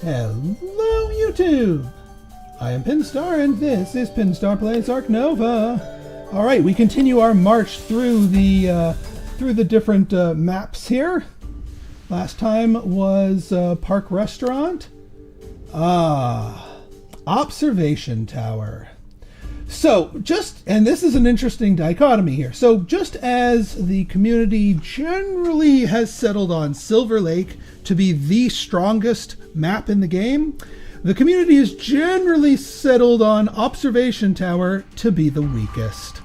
Hello YouTube! I am Pinstar and this is Pinstar Plays Ark Nova. Alright, we continue our march through the different maps here. Last time was Park Restaurant. Observation Tower. So, and this is an interesting dichotomy here. So, just as the community generally has settled on Silver Lake to be the strongest map in the game, the community is generally settled on Observation Tower to be the weakest.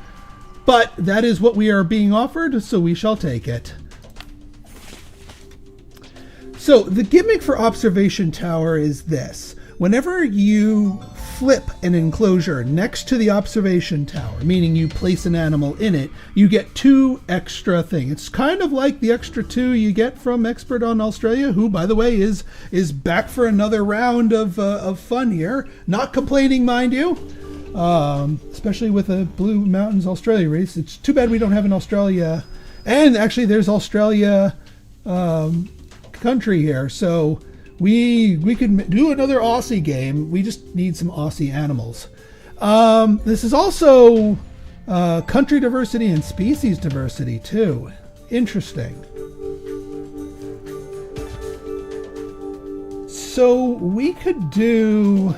But that is what we are being offered, so we shall take it. So, the gimmick for Observation Tower is this. Whenever you flip an enclosure next to the observation tower, meaning you place an animal in it, you get 2 extra things. It's kind of like the extra 2 you get from Expert on Australia, who, by the way, is back for another round of fun here. Not complaining, mind you, especially with a Blue Mountains Australia race. It's too bad we don't have an Australia, and actually there's Australia country here, so we could do another Aussie game. We just need some Aussie animals. This is also country diversity and species diversity too. Interesting. So we could do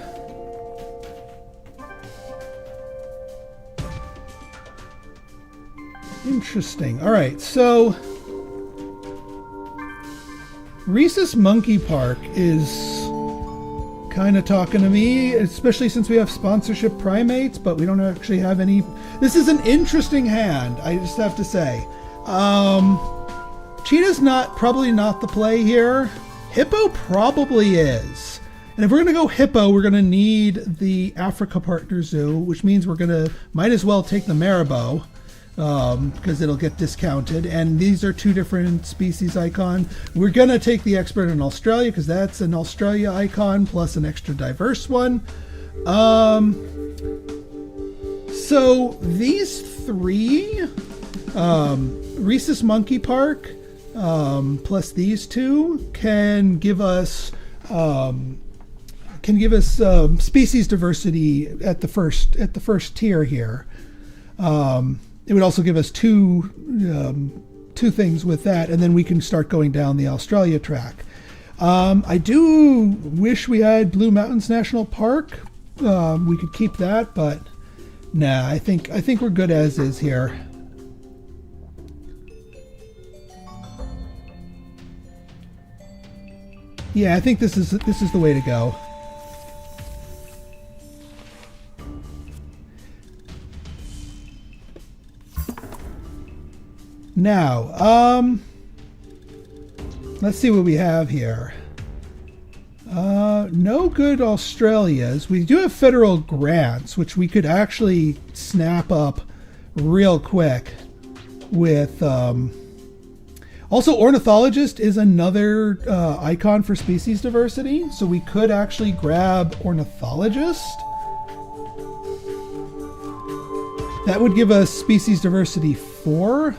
interesting. All right, so Rhesus Monkey Park is kind of talking to me, especially since we have sponsorship primates, but we don't actually have any. This is an interesting hand, I just have to say. Cheetah's probably not the play here. Hippo probably is. And if we're going to go hippo, we're going to need the Africa Partner Zoo, which means might as well take the Marabou. Because it'll get discounted, and these are 2 different species icon. We're gonna take the Expert in Australia because that's an Australia icon plus an extra diverse one. So these 3, Rhesus Monkey Park plus these 2 can give us species diversity at the first tier here. It would also give us two things with that, and then we can start going down the Australia track. I do wish we had Blue Mountains National Park. We could keep that, but nah, I think we're good as is here. Yeah, I think this is the way to go. Now, let's see what we have here. No good Australias. We do have federal grants, which we could actually snap up real quick with. Also, ornithologist is another icon for species diversity, so we could actually grab ornithologist. That would give us species diversity 4.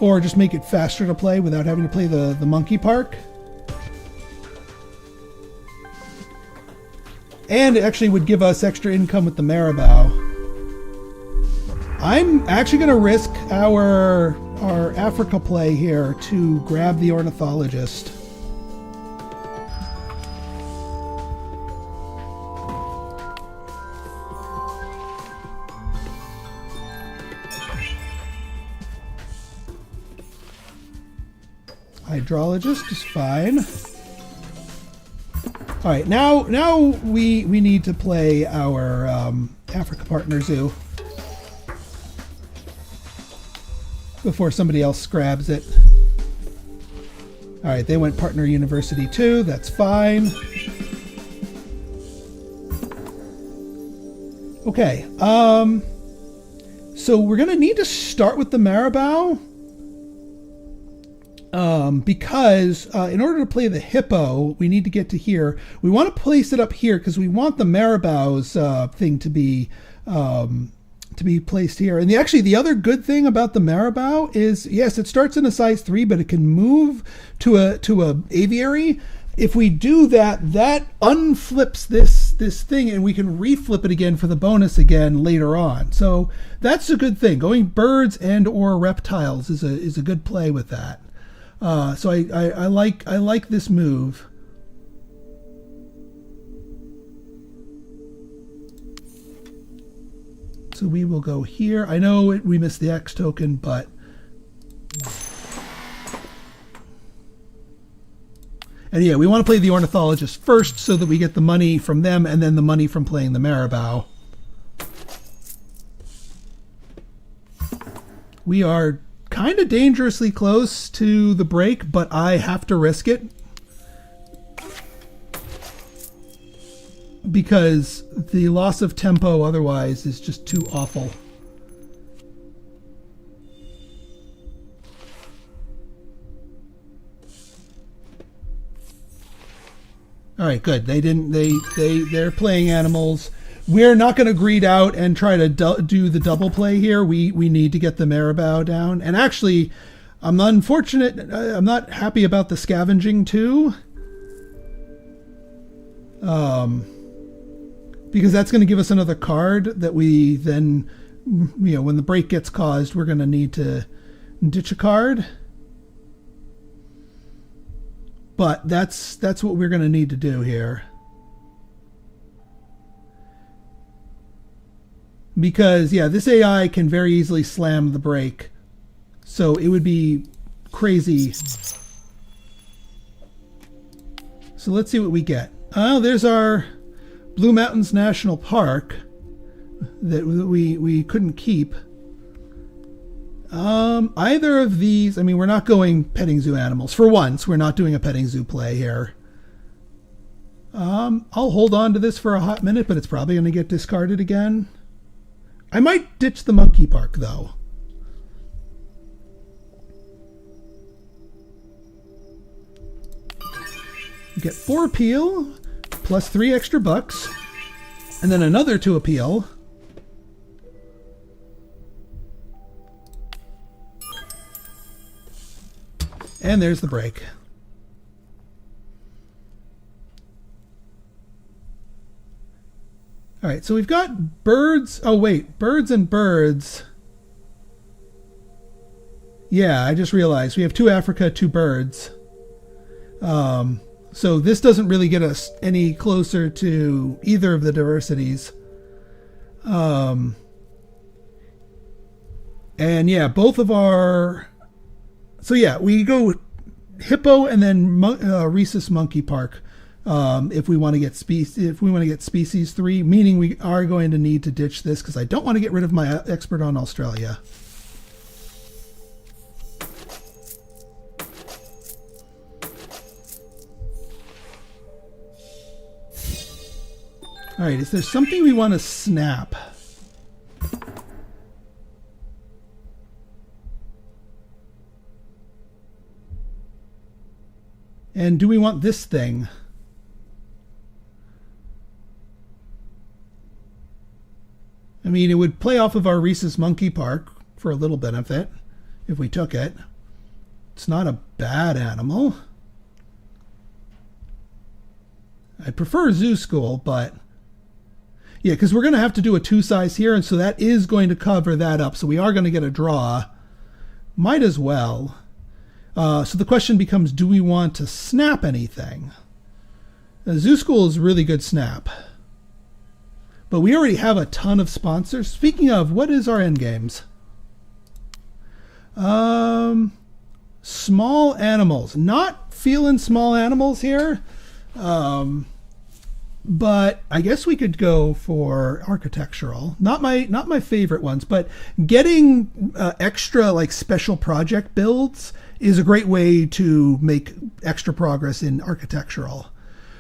Or just make it faster to play without having to play the monkey park. And it actually would give us extra income with the Marabou. I'm actually going to risk our Africa play here to grab the ornithologist. Hydrologist is fine. All right, now we need to play our Africa Partner Zoo before somebody else grabs it. All right, they went Partner University too. That's fine. Okay, so we're gonna need to start with the Marabou. Because in order to play the hippo, we need to get to here. We want to place it up here because we want the Marabou's thing to be placed here. And the other good thing about the Marabou is, yes, it starts in a size 3, but it can move to a aviary. if we do that, that unflips this thing, and we can reflip it again for the bonus again later on. So that's a good thing. Going birds and or reptiles is a good play with that. So I like this move. So we will go here. I know we missed the X token, but and yeah, we want to play the ornithologist first so that we get the money from them and then the money from playing the Marabou. We are kind of dangerously close to the break, but I have to risk it because the loss of tempo otherwise is just too awful. All right, good. They're playing animals. We're not going to greed out and try to do the double play here. We need to get the Marabou down. And actually, I'm unfortunate. I'm not happy about the scavenging too. Because that's going to give us another card that we then, when the break gets caused, we're going to need to ditch a card. But that's what we're going to need to do here. Because, yeah, this AI can very easily slam the break. So it would be crazy. So let's see what we get. Oh, there's our Blue Mountains National Park that we couldn't keep. Either of these, I mean, we're not going petting zoo animals. For once, we're not doing a petting zoo play here. I'll hold on to this for a hot minute, but it's probably going to get discarded again. I might ditch the monkey park, though. Get 4 appeal, plus 3 extra bucks, and then another 2 appeal. And there's the break. All right, so we've got birds. Oh, wait, birds and birds. Yeah, I just realized we have 2 Africa, 2 birds. So this doesn't really get us any closer to either of the diversities. And yeah, both of our... So yeah, we go hippo and then rhesus monkey park if we want to get species 3, meaning we are going to need to ditch this because I don't want to get rid of my expert on Australia. All right, is there something we want to snap? And do we want this thing? I mean, it would play off of our rhesus monkey park for a little benefit if we took it. It's not a bad animal. I prefer zoo school, but yeah, because we're going to have to do a 2 size here, and so that is going to cover that up. So we are going to get a draw. Might as well. So the question becomes, do we want to snap anything? Zoo School is really good snap. But we already have a ton of sponsors. Speaking of, what is our end games? Small animals. Not feeling small animals here. But I guess we could go for architectural. Not my favorite ones, but getting extra like special project builds is a great way to make extra progress in architectural.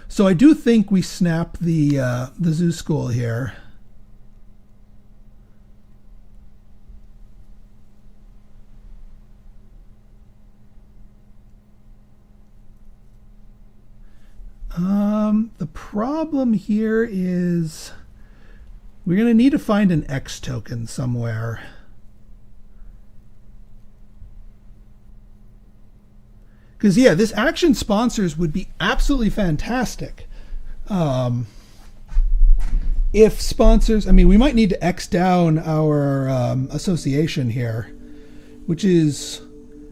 So I do think we snap the zoo school here. The problem here is we're going to need to find an X token somewhere. Because, yeah, this action sponsors would be absolutely fantastic. If sponsors, I mean, we might need to X down our association here, which is,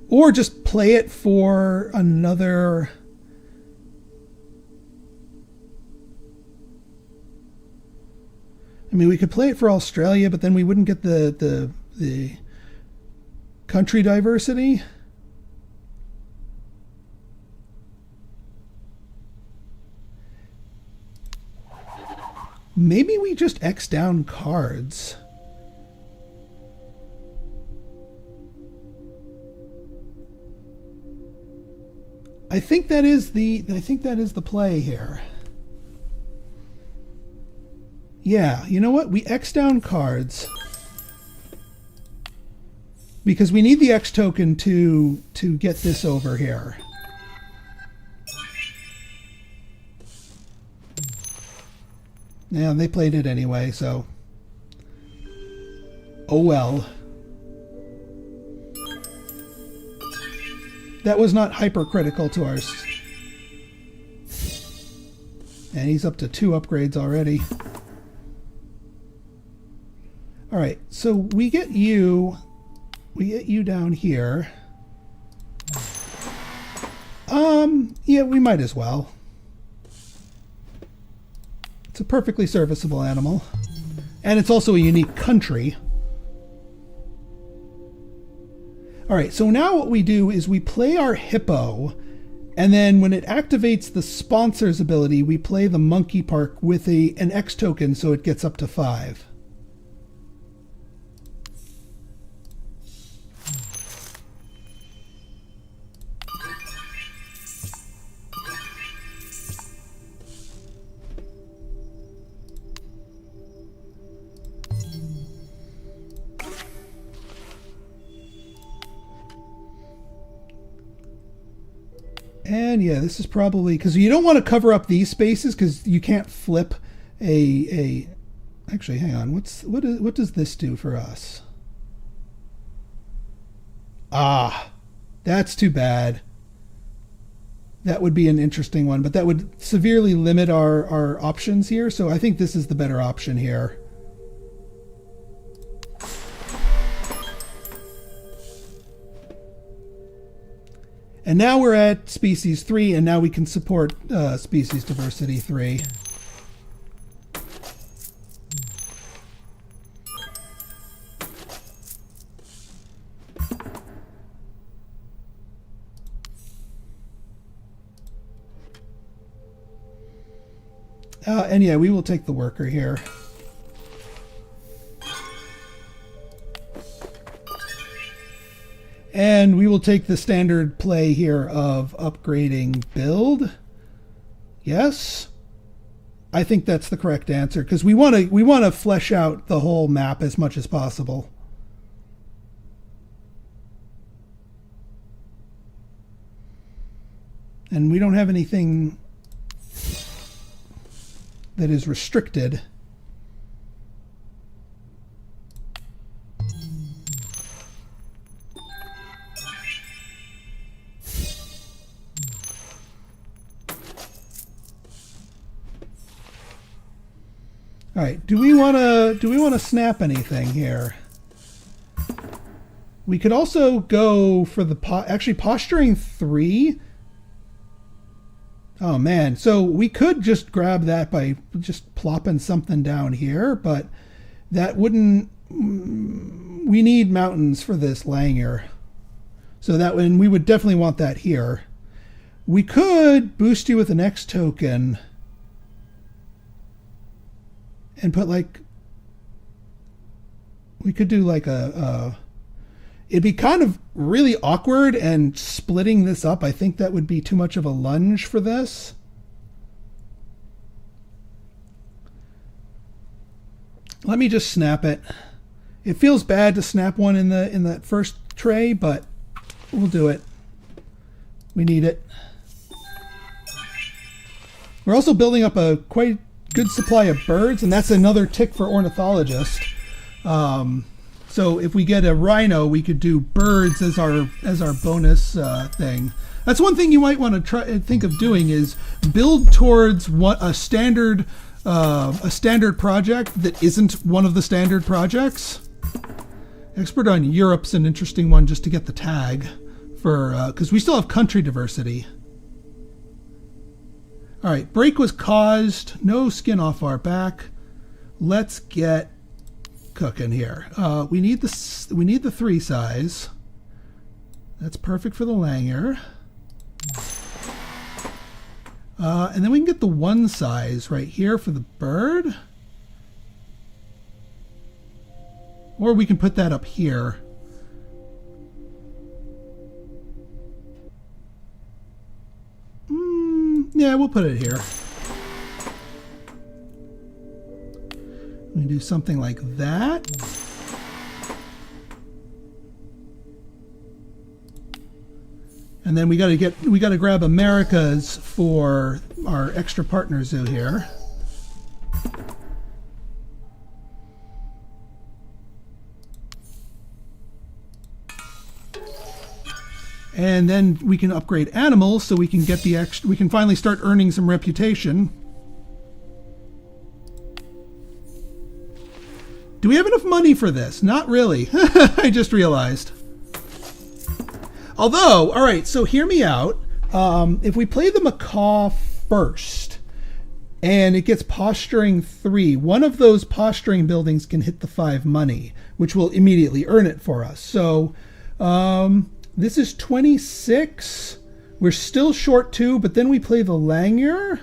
or just play it for another. I mean, we could play it for Australia, but then we wouldn't get the country diversity. Maybe we just X down cards. I think that is the play here. Yeah, you know what? We X down cards because we need the X token to get this over here. Yeah, they played it anyway, so oh well. That was not hypercritical to ours. And he's up to 2 upgrades already. All right, so we get you down here. Yeah, we might as well. It's a perfectly serviceable animal. And it's also a unique country. All right, so now what we do is we play our hippo, and then when it activates the sponsor's ability, we play the monkey park with an X token so it gets up to 5. And yeah, this is probably because you don't want to cover up these spaces because you can't flip a. Actually, hang on. What does this do for us? Ah, that's too bad. That would be an interesting one, but that would severely limit our options here. So I think this is the better option here. And now we're at species 3, and now we can support species diversity 3. And yeah, we will take the worker here. And we will take the standard play here of upgrading build. Yes. I think that's the correct answer because we want to flesh out the whole map as much as possible. And we don't have anything that is restricted. All right, do we want to snap anything here? We could also go for the actually posturing 3. Oh man, so we could just grab that by just plopping something down here, but that wouldn't. We need mountains for this Langer, so that when we would definitely want that here. We could boost you with an X token. And put like, we could do like it'd be kind of really awkward and splitting this up. I think that would be too much of a lunge for this. Let me just snap it. It feels bad to snap one in that first tray, but we'll do it. We need it. We're also building up a quite good supply of birds, and that's another tick for ornithologist. So So if we get a rhino, we could do birds as our bonus thing. That's one thing you might want to try think of doing is build towards a standard project that isn't one of the standard projects. Expert on Europe's an interesting one just to get the tag for because we still have country diversity. All right, break was caused. No skin off our back. Let's get cooking here. We need the 3 size. That's perfect for the Langer. And then we can get the 1 size right here for the bird. Or we can put that up here. Yeah, we'll put it here. We can do something like that. And then we got to grab Americas for our extra partner zoo here. And then we can upgrade animals so we can get the extra, we can finally start earning some reputation. Do we have enough money for this? Not really. I just realized. Although, all right, so hear me out. If we play the macaw first and it gets posturing 3, one of those posturing buildings can hit the 5 money, which will immediately earn it for us. So this is 26. We're still short 2, but then we play the Langer.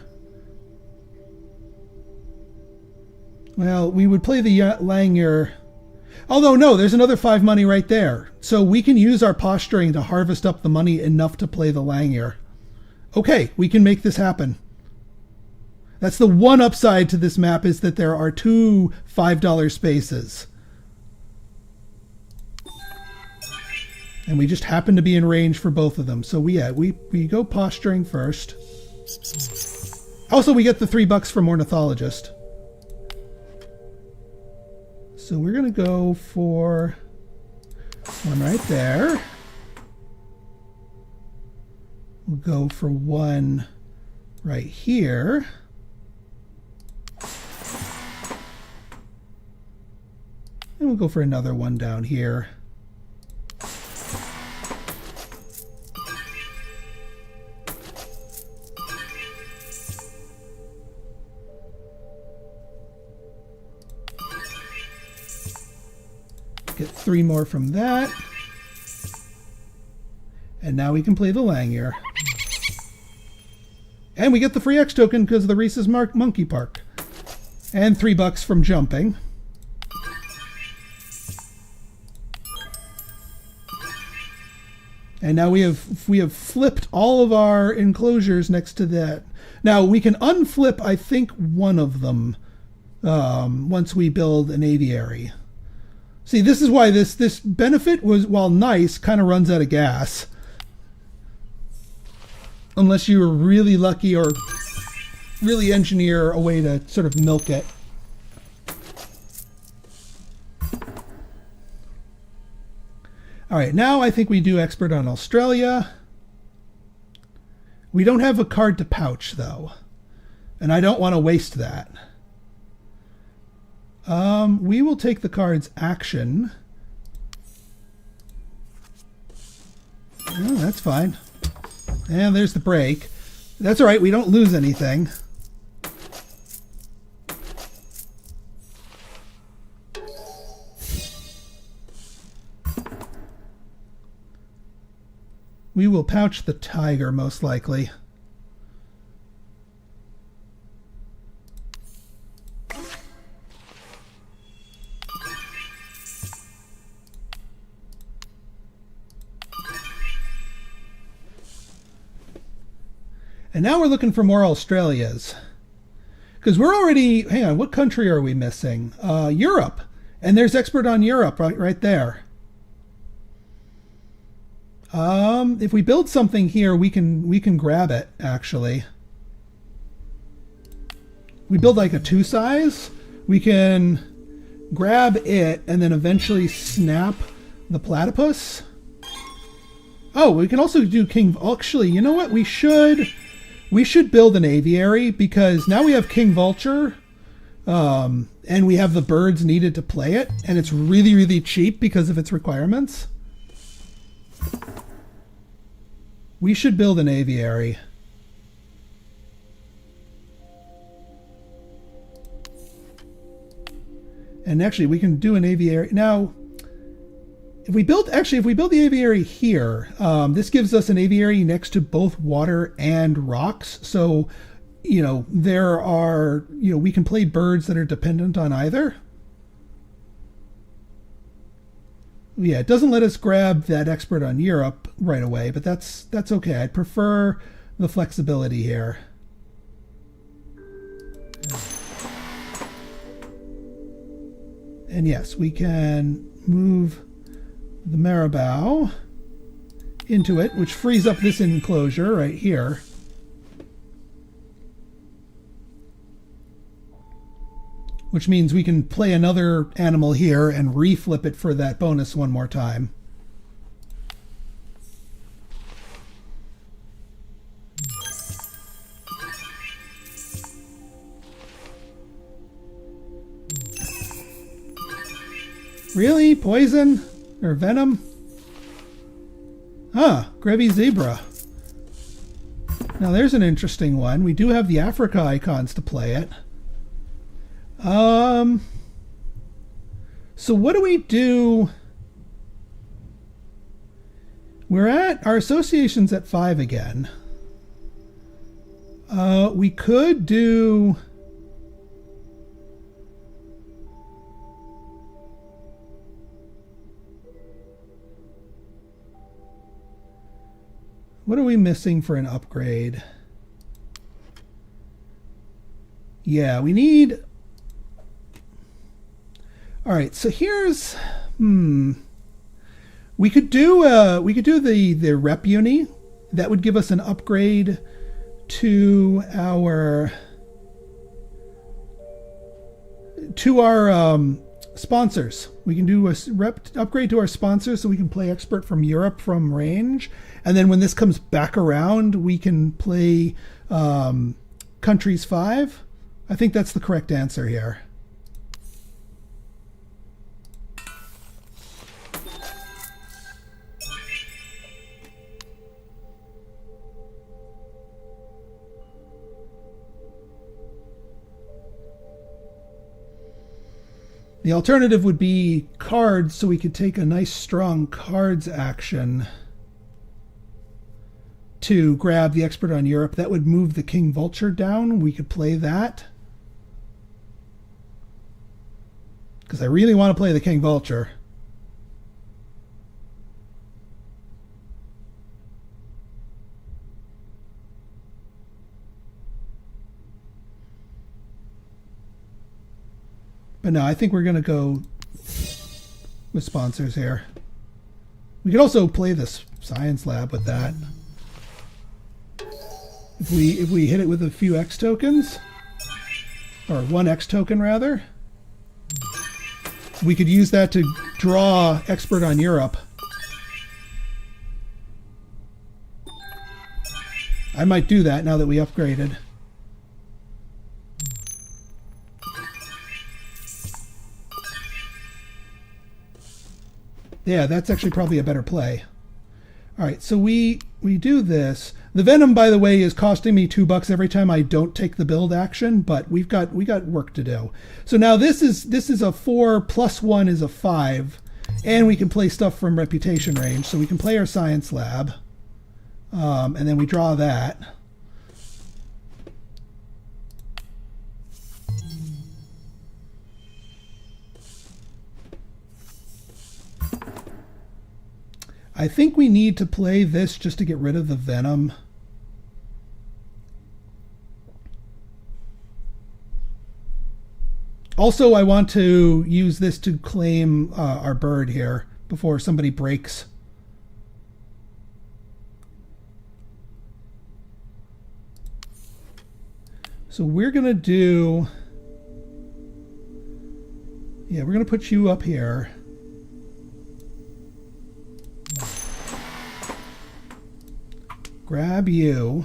Well, we would play the Langer. Although, no, there's another 5 money right there. So we can use our posturing to harvest up the money enough to play the Langer. Okay, we can make this happen. That's the one upside to this map is that there are 2 $5 spaces. And we just happen to be in range for both of them. So we go posturing first. Also, we get the $3 from Ornithologist. So we're going to go for one right there. We'll go for one right here. And we'll go for another one down here. Get 3 more from that. And now we can play the Langer. And we get the free X token because of the Reese's Monkey Park. And $3 from jumping. And now we have flipped all of our enclosures next to that. Now we can unflip, I think, one of them once we build an aviary. See, this is why this benefit was, while nice, kind of runs out of gas. Unless you were really lucky or really engineer a way to sort of milk it. All right, now I think we do expert on Australia. We don't have a card to pouch, though. And I don't want to waste that. We will take the card's action. Oh, that's fine. And there's the break. That's all right, we don't lose anything. We will pouch the tiger, most likely. And now we're looking for more Australias. Because we're already... Hang on, what country are we missing? Europe. And there's expert on Europe right there. If we build something here, we can grab it, actually. We build like a 2 size. We can grab it, and then eventually snap the platypus. Oh, we can also do King... Actually, you know what? We should build an aviary, because now we have King Vulture, and we have the birds needed to play it, and it's really, really cheap because of its requirements. We should build an aviary. And actually, we can do an aviary. Now, if we build the aviary here, this gives us an aviary next to both water and rocks. So, you know, there are, you know, we can play birds that are dependent on either. Yeah, it doesn't let us grab that expert on Europe right away, but that's okay. I'd prefer the flexibility here. And yes, we can move the Marabou into it, which frees up this enclosure right here. Which means we can play another animal here and reflip it for that bonus one more time. Really? Poison? Or venom? Ah, Grevy Zebra. Now there's an interesting one. We do have the Africa icons to play it. So what do we do? We're at, our association's at 5 again. We could do... What are we missing for an upgrade? Yeah, we need... All right, so here's... We could do the rep uni. That would give us an upgrade to our sponsors. We can do a upgrade to our sponsors so we can play expert from Europe from range. And then when this comes back around, we can play countries 5. I think that's the correct answer here. The alternative would be cards, so we could take a nice strong cards action to grab the expert on Europe. That would move the King Vulture down. We could play that. Because I really want to play the King Vulture. But no, I think we're going to go with sponsors here. We could also play this science lab with that. If we hit it with a few X tokens, or one X token rather, we could use that to draw expert on Europe. I might do that now that we upgraded. Yeah, that's actually probably a better play. All right, so we do this. The Venom, by the way, is costing me $2 every time I don't take the build action, but we got work to do. So now this is a 4 plus 1 is a 5, and we can play stuff from reputation range. So we can play our science lab, and then we draw that. I think we need to play this just to get rid of the Venom. Also, I want to use this to claim our bird here before somebody breaks. So we're going to do... Yeah, we're going to put you up here. Grab you.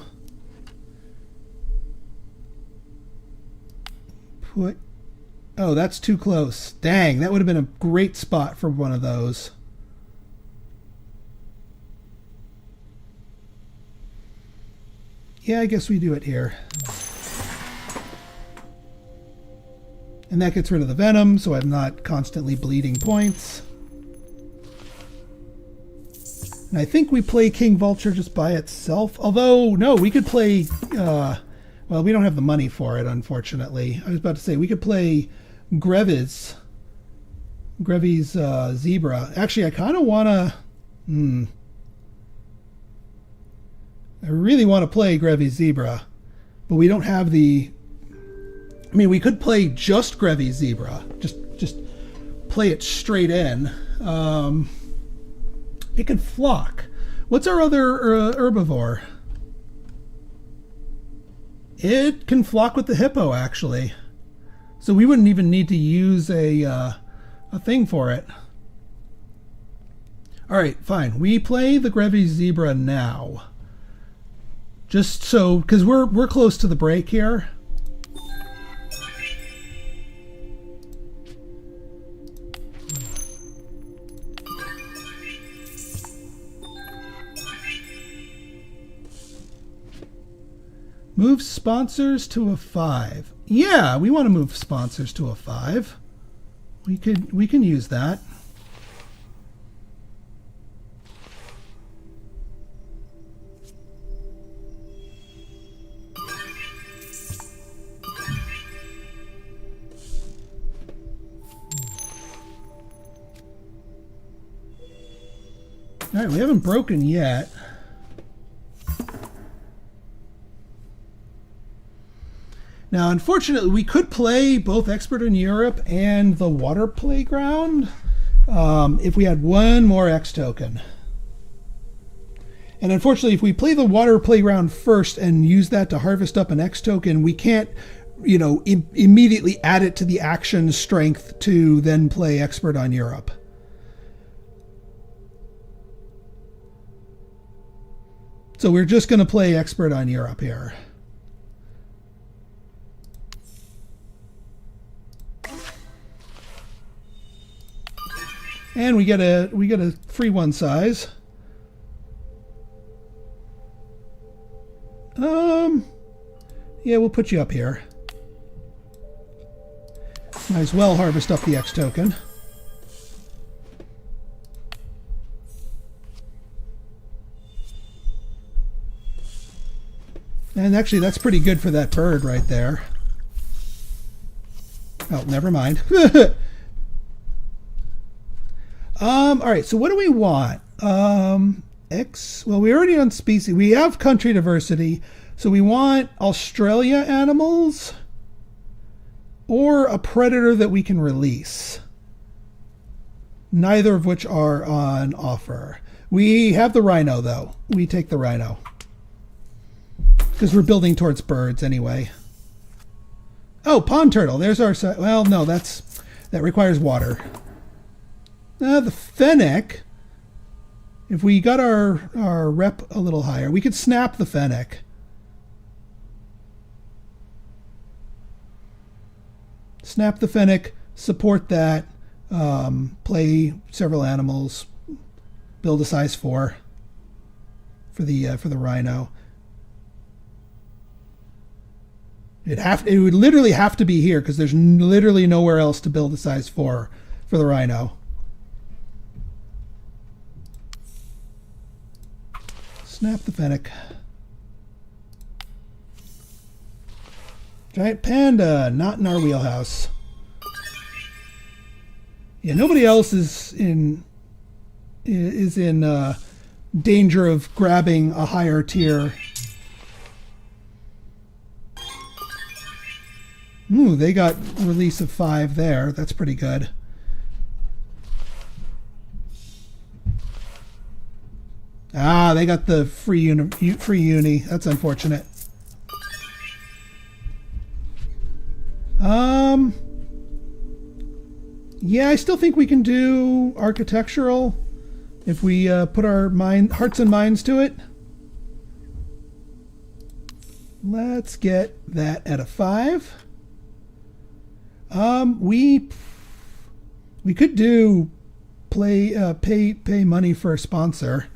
Put... Oh, that's too close. Dang, that would have been a great spot for one of those. Yeah, I guess we do it here. And that gets rid of the venom, so I'm not constantly bleeding points. And I think we play King Vulture just by itself. Although, no, we could play... well, we don't have the money for it, unfortunately. I was about to say, we could play Grevy's Zebra. Actually, I kind of want to... I really want to play Grevy's Zebra. But we don't have the... I mean, we could play just Grevy's Zebra. Just play it straight in. It could flock. What's our other herbivore? It can flock with the hippo, actually. So we wouldn't even need to use a thing for it. All right, fine. We play the Grevy's Zebra now. Just so, because we're close to the break here. Move sponsors to a 5. Yeah, we want to move sponsors to a 5. We can use that. All right, we haven't broken yet. Now, unfortunately, we could play both Expert in Europe and the Water Playground if we had one more X token. And unfortunately, if we play the Water Playground first and use that to harvest up an X token, we can't, immediately add it to the action strength to then play Expert on Europe. So we're just going to play Expert on Europe here. And we get a free one size. Yeah, we'll put you up here. Might as well harvest up the X token. And actually, that's pretty good for that bird right there. Oh, never mind. All right, so what do we want? Well, we're already on species. We have country diversity. So we want Australia animals or a predator that we can release. Neither of which are on offer. We have the rhino, though. We take the rhino. Because we're building towards birds anyway. Oh, pond turtle. There's our... Well, no, that requires water. The fennec, if we got our rep a little higher, we could snap the fennec. Snap the fennec, support that, play several animals, build a size 4 for the rhino. It would literally have to be here because there's literally nowhere else to build a size 4 for the rhino. Snap the fennec. Giant panda, not in our wheelhouse. Yeah, nobody else is in danger of grabbing a higher tier. Ooh, they got release of 5 there. That's pretty good. Ah, they got the free uni. That's unfortunate. Yeah, I still think we can do architectural if we put our hearts and minds to it. Let's get that at a 5. We could do pay money for a sponsor.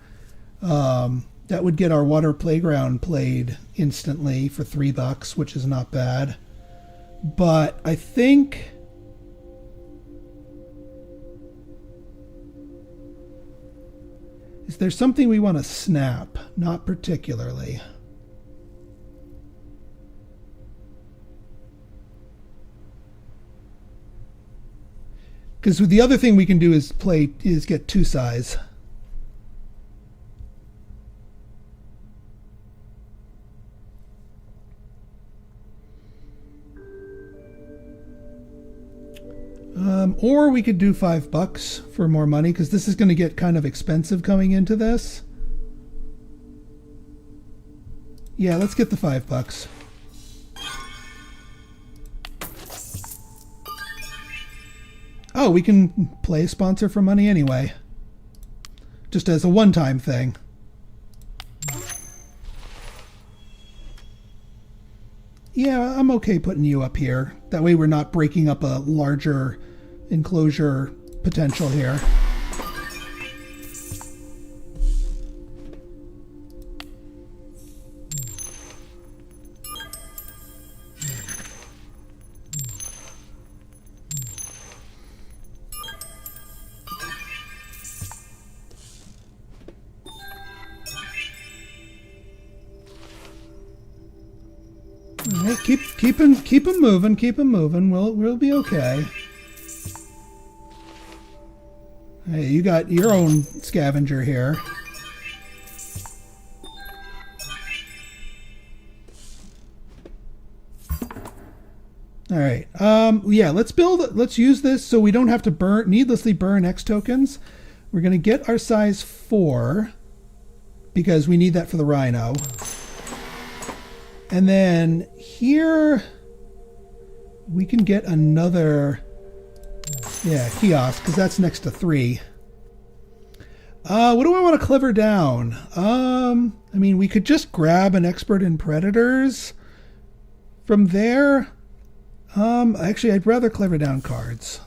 That would get our water playground played instantly for $3, which is not bad. But I think is there something we want to snap? Not particularly. Because the other thing we can do is get 2 size. Or we could do $5 for more money, because this is going to get kind of expensive coming into this. Yeah, let's get the $5. Oh, we can play a sponsor for money anyway. Just as a one-time thing. Yeah, I'm okay putting you up here. That way we're not breaking up a larger enclosure potential here. All right, keep them moving, keep them moving. We'll be okay. Hey, you got your own scavenger here. All right. Yeah, let's use this so we don't have to needlessly burn X tokens. We're going to get our size 4 because we need that for the rhino. And then here we can get another kiosk, because that's next to 3. What do I want to clever down? I mean, we could just grab an expert in predators from there. Actually, I'd rather clever down cards.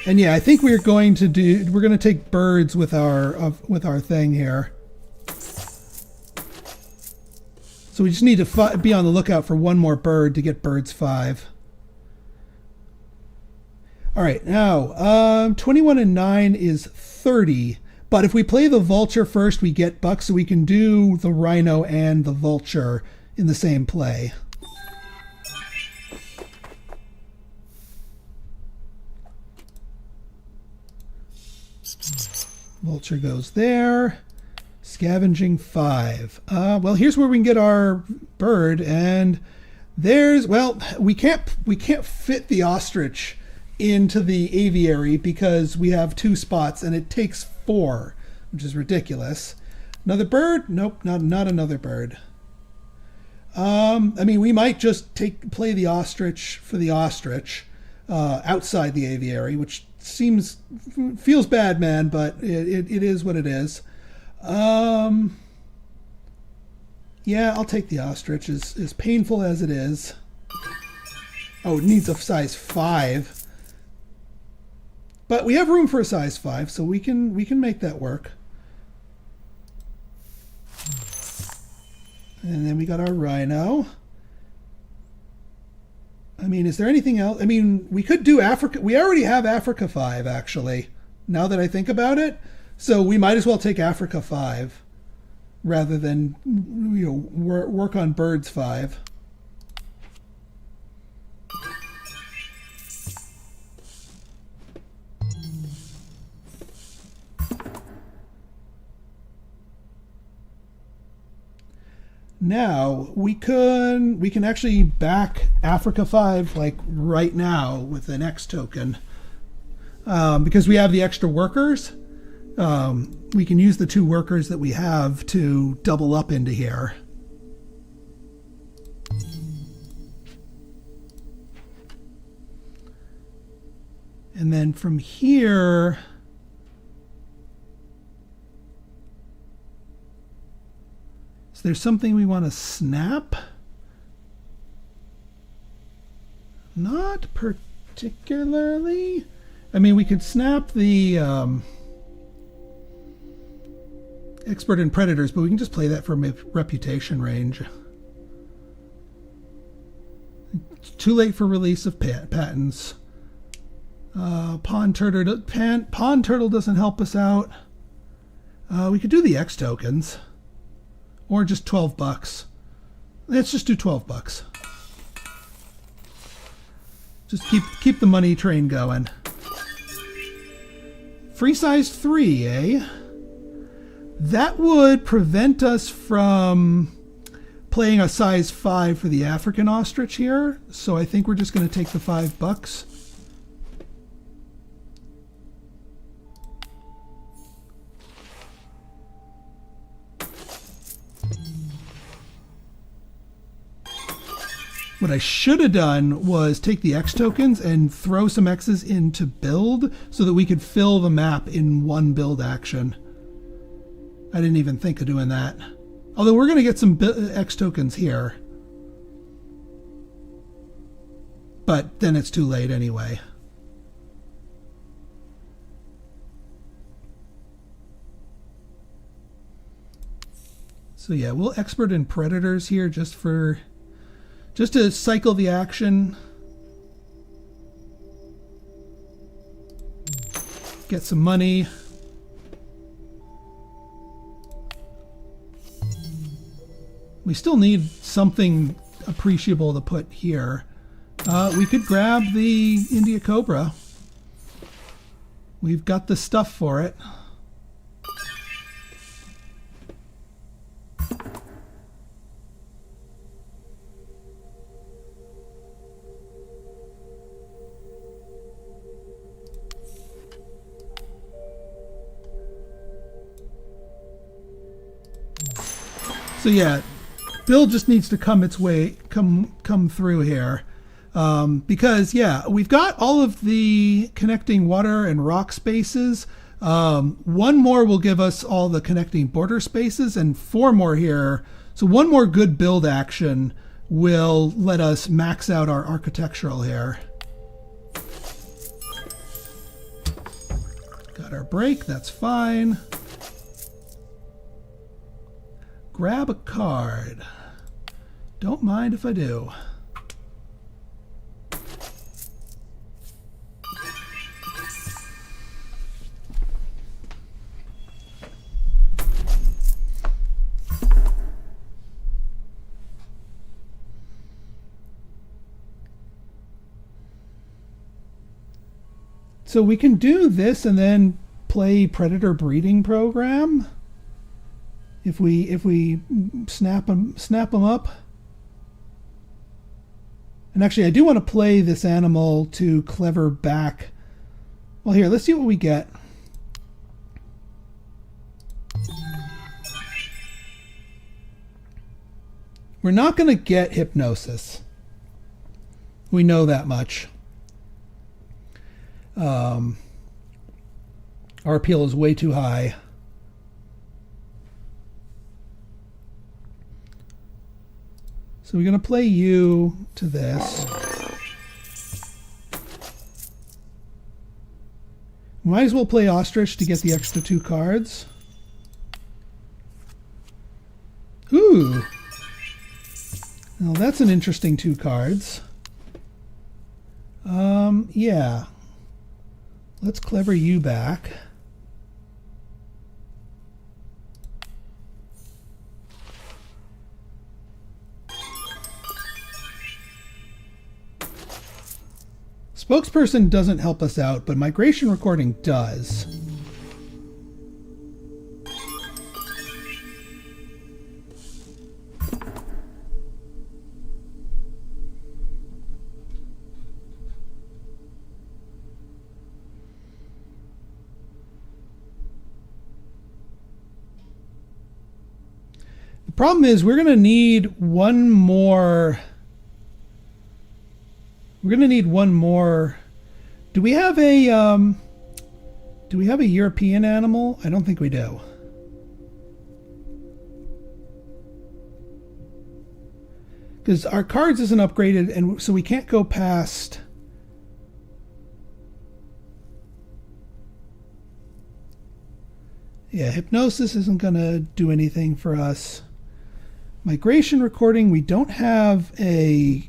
And yeah, I think we're going to take birds with our thing here. So we just need to be on the lookout for one more bird to get birds 5. All right, now 21 and 9 is 30. But if we play the vulture first, we get bucks, so we can do the rhino and the vulture in the same play. Vulture goes there. Scavenging 5. Well, here's where we can get our bird, and we can't fit the ostrich into the aviary because we have 2 spots, and it takes 4, which is ridiculous. Another bird? Nope, not another bird. I mean, we might just play the ostrich for the ostrich outside the aviary, which feels bad, man, but it is what it is. Yeah, I'll take the ostrich, as painful as it is. Oh, it needs a size 5. But we have room for a size 5, so we can make that work. And then we got our rhino. I mean, is there anything else? I mean, we could do Africa. We already have Africa 5, actually, now that I think about it. So we might as well take Africa 5 rather than work on birds 5. Now we can actually back Africa 5 like right now with an X token, because we have the extra workers. we can use the 2 workers that we have to double up into here. And then from here, is there something we want to snap? Not particularly. I mean, we could snap the expert in predators, but we can just play that for reputation range. Too late for release of patents. Pond turtle doesn't help us out. We could do the X tokens, or just $12. Let's just do $12. Just keep the money train going. Free size 3, eh? That would prevent us from playing a size 5 for the African ostrich here. So I think we're just going to take the $5. What I should have done was take the X tokens and throw some X's into build so that we could fill the map in one build action. I didn't even think of doing that. Although we're going to get some X tokens here. But then it's too late anyway. So yeah, we'll expert in predators here just to cycle the action. Get some money. We still need something appreciable to put here. We could grab the India Cobra. We've got the stuff for it. So yeah, build just needs to come through here, because yeah, we've got all of the connecting water and rock spaces. 1 more will give us all the connecting border spaces, and 4 more here. So 1 more good build action will let us max out our architectural here. Got our break, that's fine. Grab a card. Don't mind if I do. So we can do this and then play Predator Breeding Program. If we snap them up. And actually, I do want to play this animal to clever back. Well, here, let's see what we get. We're not going to get hypnosis. We know that much. Our appeal is way too high. So we're going to play you to this. Might as well play Ostrich to get the extra 2 cards. Ooh. Well, that's an interesting 2 cards. Yeah. Let's clever you back. Spokesperson doesn't help us out, but migration recording does. Problem is, we're going to need one more. We're going to need one more. Do we have a European animal? I don't think we do. Because our cards isn't upgraded, and so we can't go past. Yeah, hypnosis isn't going to do anything for us. Migration recording, we don't have a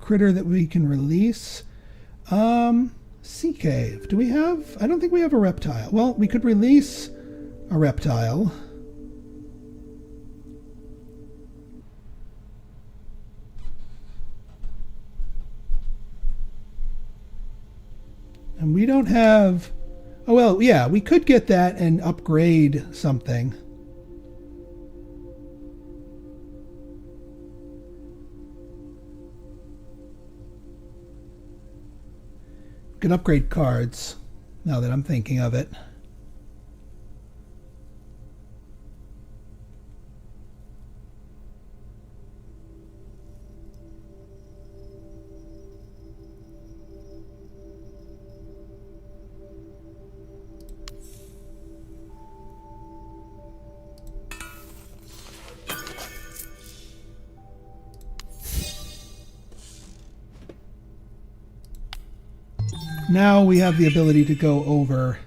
critter that we can release. Sea cave, do we have? I don't think we have a reptile. Well, we could release a reptile. And we don't have... Oh, well, yeah, we could get that and upgrade something. We could upgrade cards, now that I'm thinking of it. Now we have the ability to go over.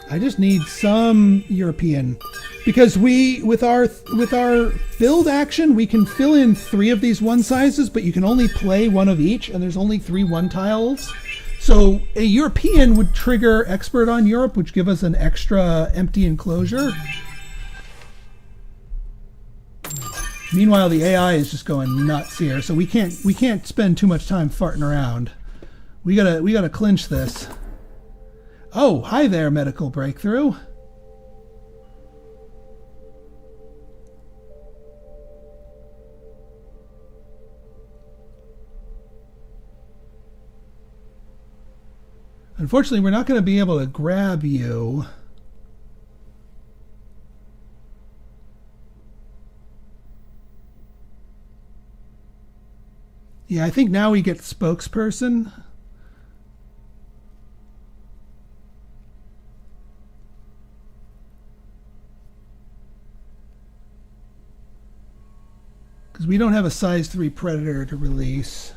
I just need some European, because we with our build action we can fill in 3 of these one sizes, but you can only play 1 of each, and there's only 3 one tiles. So a European would trigger Expert on Europe, which give us an extra empty enclosure. Meanwhile, the AI is just going nuts here, so we can't spend too much time farting around. We gotta clinch this. Oh, hi there, medical breakthrough. Unfortunately, we're not going to be able to grab you. Yeah, I think now we get spokesperson. Because we don't have a size 3 predator to release.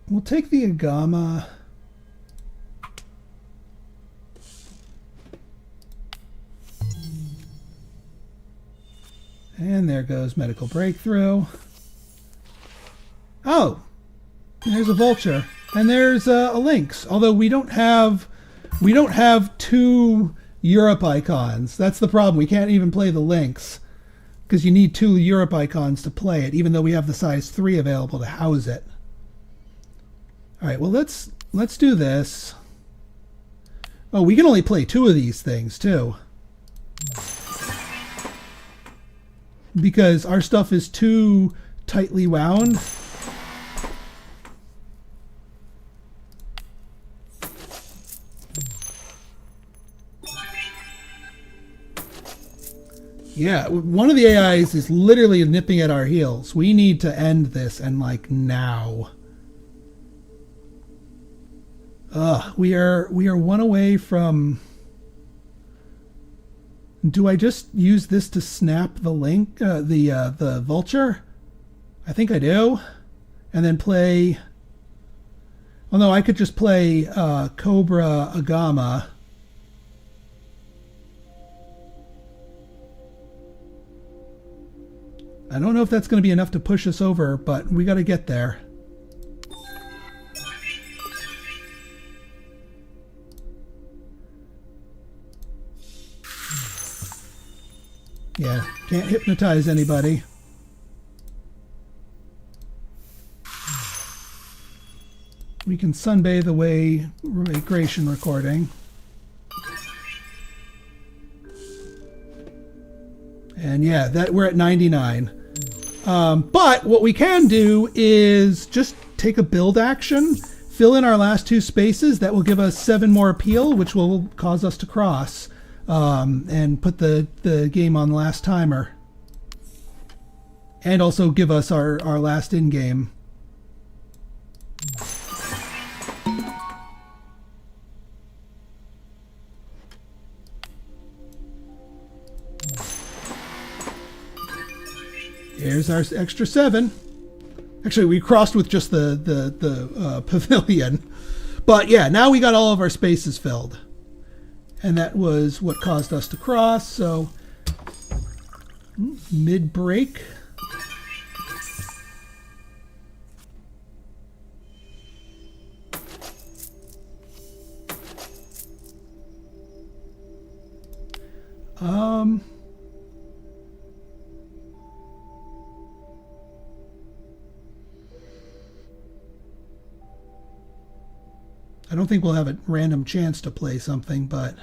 We'll take the Agama. And there goes medical breakthrough. Oh, there's a vulture, and there's a lynx. Although we don't have 2 Europe icons. That's the problem. We can't even play the lynx because you need 2 Europe icons to play it, even though we have the size 3 available to house it. All right, well let's do this. Oh, we can only play 2 of these things too, because our stuff is too tightly wound. Yeah, one of the AIs is literally nipping at our heels. We need to end this, and like now. We are 1 away from. Do I just use this to snap the link, the vulture? I think I do, and then play. Oh no, I could just play Cobra Agama. I don't know if that's going to be enough to push us over, but we got to get there. Yeah, can't hypnotize anybody. we can sunbathe away migration recording. And yeah, that we're at 99. But what we can do is just take a build action, fill in our last 2 spaces. That will give us 7 more appeal, which will cause us to cross, and put the game on last timer. And also give us our last in-game. Here's our extra 7. Actually, we crossed with just the pavilion. But yeah, now we got all of our spaces filled. And that was what caused us to cross. So, mid-break. I don't think we'll have a random chance to play something, but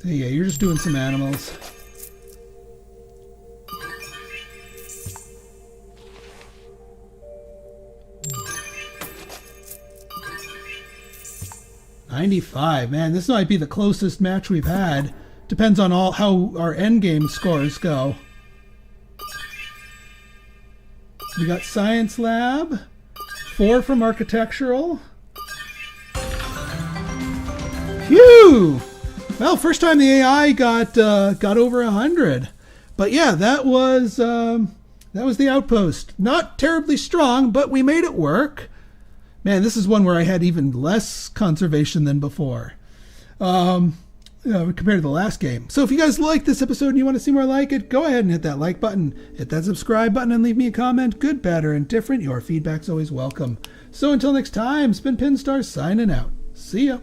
yeah, you're just doing some animals. $95, man, this might be the closest match we've had. Depends on how our endgame scores go. We got Science Lab, 4 from Architectural. Phew! Well, first time the AI got over 100. But yeah, that was the outpost. Not terribly strong, but we made it work. Man, this is one where I had even less conservation than before. Compared to the last game. So if you guys like this episode and you want to see more like it, go ahead and hit that like button, hit that subscribe button, and leave me a comment. Good, bad, or indifferent. Your feedback's always welcome. So until next time, it's been Pinstar signing out. See ya.